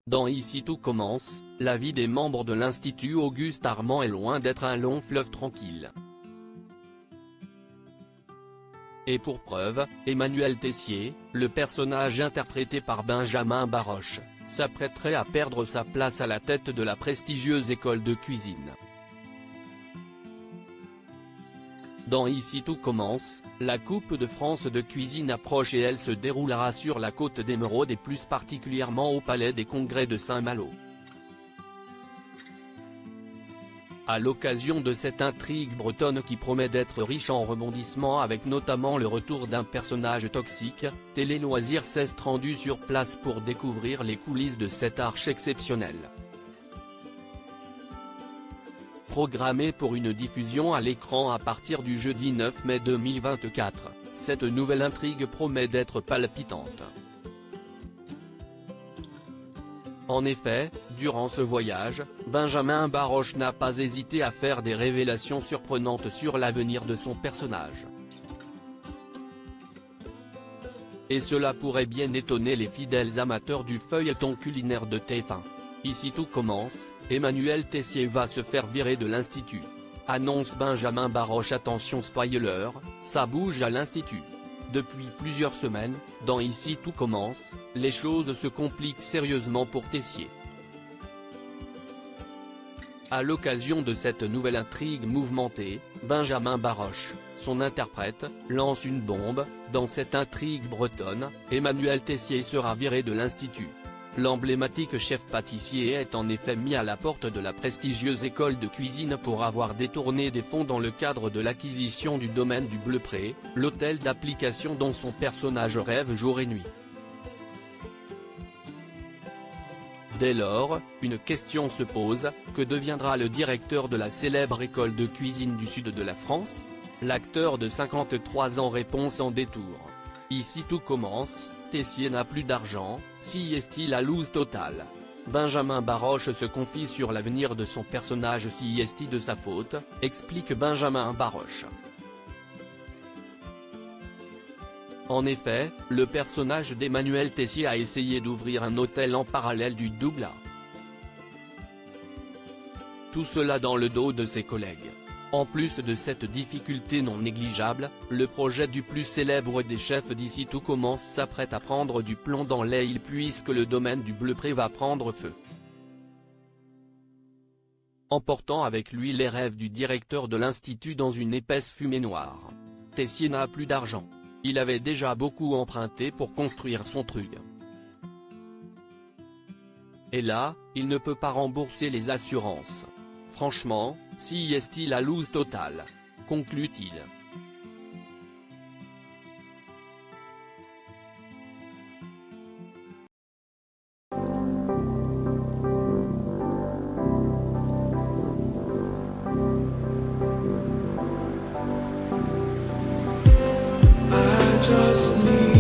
Dans Ici tout commence, la vie des membres de l'Institut Auguste Armand est loin d'être un long fleuve tranquille. Et pour preuve, Emmanuel Tessier, le personnage interprété par Benjamin Baroche, s'apprêterait à perdre sa place à la tête de la prestigieuse école de cuisine. Dans Ici tout commence, la Coupe de France de cuisine approche et elle se déroulera sur la côte d'Émeraude et plus particulièrement au Palais des Congrès de Saint-Malo. À l'occasion de cette intrigue bretonne qui promet d'être riche en rebondissements avec notamment le retour d'un personnage toxique, Télé Loisirs s'est rendu sur place pour découvrir les coulisses de cette arche exceptionnelle. Programmée pour une diffusion à l'écran à partir du jeudi 9 mai 2024, cette nouvelle intrigue promet d'être palpitante. En effet, durant ce voyage, Benjamin Baroche n'a pas hésité à faire des révélations surprenantes sur l'avenir de son personnage. Et cela pourrait bien étonner les fidèles amateurs du feuilleton culinaire de TF1. Ici tout commence, Emmanuel Tessier va se faire virer de l'Institut. Annonce Benjamin Baroche. Attention spoiler, ça bouge à l'Institut. Depuis plusieurs semaines, dans Ici tout commence, les choses se compliquent sérieusement pour Tessier. À l'occasion de cette nouvelle intrigue mouvementée, Benjamin Baroche, son interprète, lance une bombe. Dans cette intrigue bretonne, Emmanuel Tessier sera viré de l'Institut. L'emblématique chef pâtissier est en effet mis à la porte de la prestigieuse école de cuisine pour avoir détourné des fonds dans le cadre de l'acquisition du domaine du Bleupré, l'hôtel d'application dont son personnage rêve jour et nuit. Dès lors, une question se pose, que deviendra le directeur de la célèbre école de cuisine du sud de la France? L'acteur de 53 ans répond sans détour. Ici tout commence, Tessier n'a plus d'argent, si est-il la loose totale. Benjamin Baroche se confie sur l'avenir de son personnage. Si est-il de sa faute, explique Benjamin Baroche. En effet, le personnage d'Emmanuel Tessier a essayé d'ouvrir un hôtel en parallèle du double A. Tout cela dans le dos de ses collègues. En plus de cette difficulté non négligeable, le projet du plus célèbre des chefs d'Ici tout commence s'apprête à prendre du plomb dans l'aile puisque le domaine du Bleupré va prendre feu. Emportant avec lui les rêves du directeur de l'Institut dans une épaisse fumée noire. Tessier n'a plus d'argent. Il avait déjà beaucoup emprunté pour construire son truc. Et là, il ne peut pas rembourser les assurances. Franchement, si est-il la loose totale, conclut-il. I just need